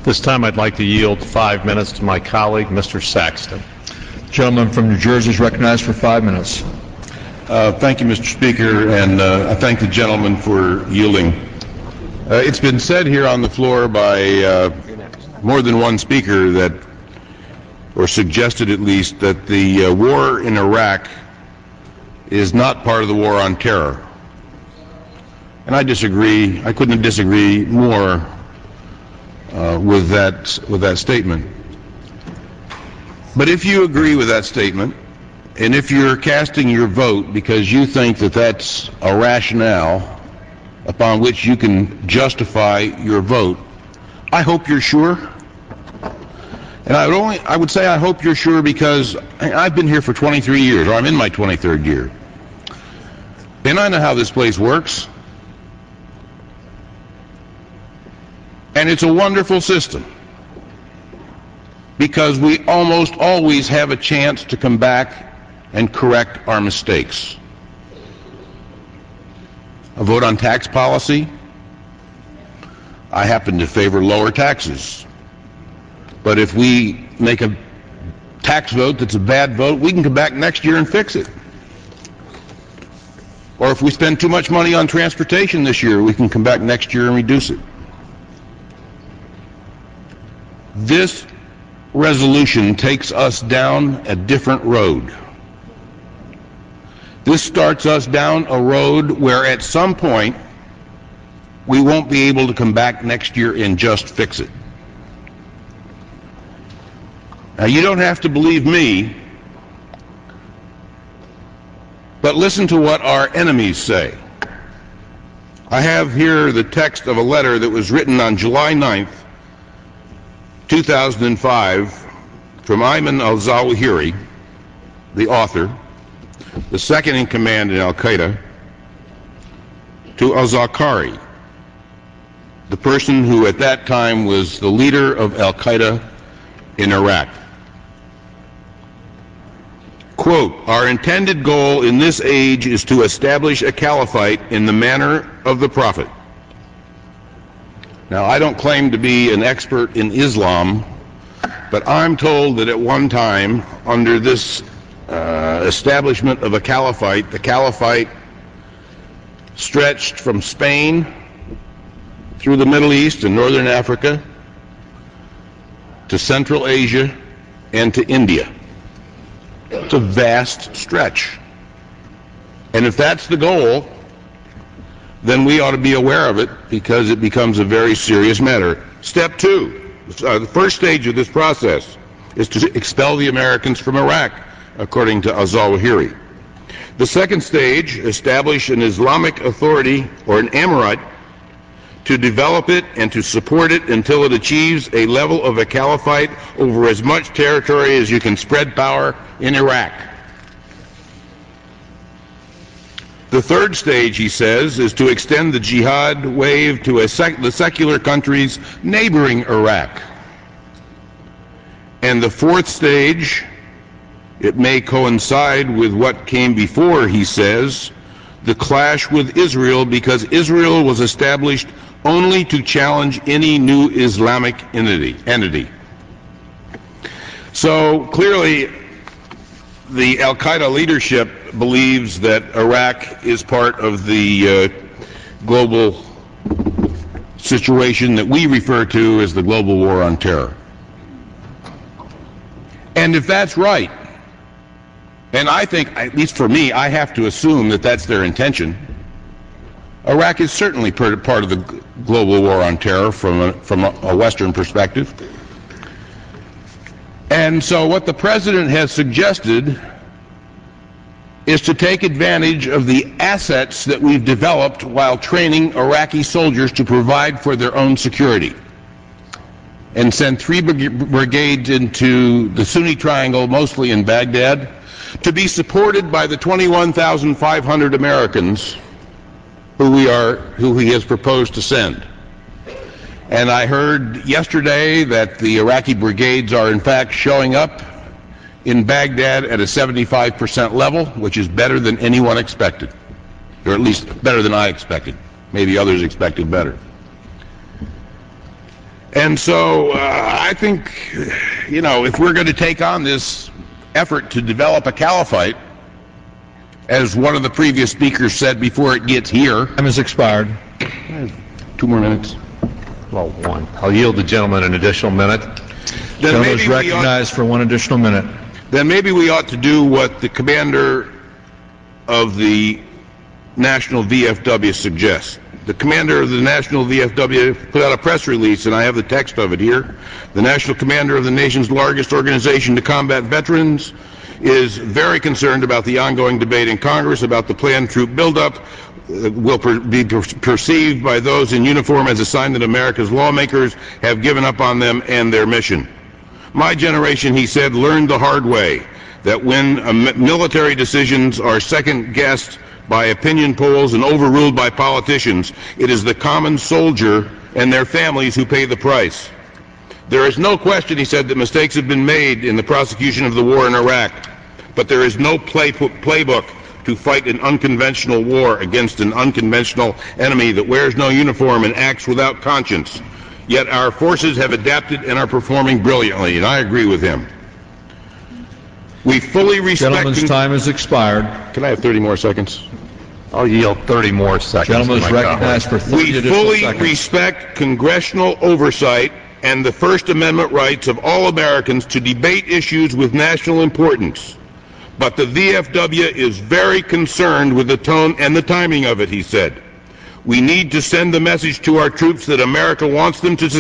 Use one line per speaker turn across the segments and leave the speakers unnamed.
This time I'd like to yield 5 minutes to my colleague, Mr. Saxton.
The gentleman from New Jersey is recognized for 5 minutes.
Thank you, Mr. Speaker, and I thank the gentleman for yielding. It's been said here on the floor by more than one speaker that, or suggested at least, that the war in Iraq is not part of the war on terror. And I disagree. I couldn't disagree more with that statement. But if you agree with that statement, and if you're casting your vote because you think that that's a rationale upon which you can justify your vote, I hope you're sure. And I would say I hope you're sure because I've been here for 23 years, or I'm in my 23rd year. And I know how this place works. And it's a wonderful system because we almost always have a chance to come back and correct our mistakes. A vote on tax policy. I happen to favor lower taxes. But if we make a tax vote that's a bad vote, we can come back next year and fix it. Or if we spend too much money on transportation this year, we can come back next year and reduce it. This resolution takes us down a different road. This starts us down a road where at some point we won't be able to come back next year and just fix it. Now, you don't have to believe me, but listen to what our enemies say. I have here the text of a letter that was written on July 9th, 2005, from Ayman al-Zawahiri, the author, the second in command in Al-Qaeda, to al-Zarqawi, the person who at that time was the leader of Al-Qaeda in Iraq. Quote, "Our intended goal in this age is to establish a caliphate in the manner of the Prophet." Now, I don't claim to be an expert in Islam, but I'm told that at one time, under this establishment of a caliphate, the caliphate stretched from Spain through the Middle East and Northern Africa to Central Asia and to India. It's a vast stretch. And if that's the goal, then we ought to be aware of it because it becomes a very serious matter. Step two, the first stage of this process is to expel the Americans from Iraq, according to al-Zawahiri. The second stage, establish an Islamic authority or an emirate to develop it and to support it until it achieves a level of a caliphate over as much territory as you can spread power in Iraq. The third stage, he says, is to extend the jihad wave to the secular countries neighboring Iraq. And the fourth stage, it may coincide with what came before, he says, the clash with Israel, because Israel was established only to challenge any new Islamic entity. So clearly, the Al-Qaeda leadership believes that Iraq is part of the global situation that we refer to as the global war on terror. And if that's right, and I think, at least for me, I have to assume that that's their intention, Iraq is certainly part of the global war on terror from a Western perspective. And so what the President has suggested is to take advantage of the assets that we've developed while training Iraqi soldiers to provide for their own security, and send 3 brigades into the Sunni Triangle, mostly in Baghdad, to be supported by the 21,500 Americans who he has proposed to send. And I heard yesterday that the Iraqi brigades are in fact showing up in Baghdad at a 75% level, which is better than anyone expected, or at least better than I expected. Maybe others expected better. And so I think, you know, if we're going to take on this effort to develop a caliphate, as one of the previous speakers said before it gets here.
Time has expired.
2 more minutes.
Well, one. I'll yield the gentleman an additional minute.
Gentleman is recognized for 1 additional minute.
Then maybe we ought to do what the commander of the National VFW suggests. The commander of the National VFW put out a press release, and I have the text of it here. The national commander of the nation's largest organization to combat veterans is very concerned about the ongoing debate in Congress about the planned troop buildup. Will be perceived by those in uniform as a sign that America's lawmakers have given up on them and their mission. My generation, he said, learned the hard way that when military decisions are second-guessed by opinion polls and overruled by politicians, it is the common soldier and their families who pay the price. There is no question, he said, that mistakes have been made in the prosecution of the war in Iraq, but there is no playbook to fight an unconventional war against an unconventional enemy that wears no uniform and acts without conscience. Yet our forces have adapted and are performing brilliantly, and I agree with him. We fully respect...
Gentleman's time has expired.
Can I have 30 more seconds?
I'll yield 30 more seconds.
Gentleman is
to my
recognized for 30
We
additional
fully
seconds.
respect congressional oversight and the First Amendment rights of all Americans to debate issues with national importance. But the VFW is very concerned with the tone and the timing of it, he said. We need to send the message to our troops that America wants them to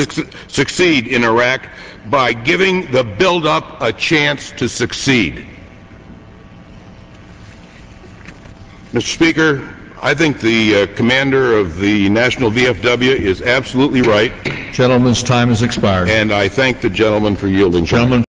succeed in Iraq by giving the buildup a chance to succeed. Mr. Speaker, I think the commander of the National VFW is absolutely right.
Gentleman's time has expired.
And I thank the gentleman for yielding.
Gentleman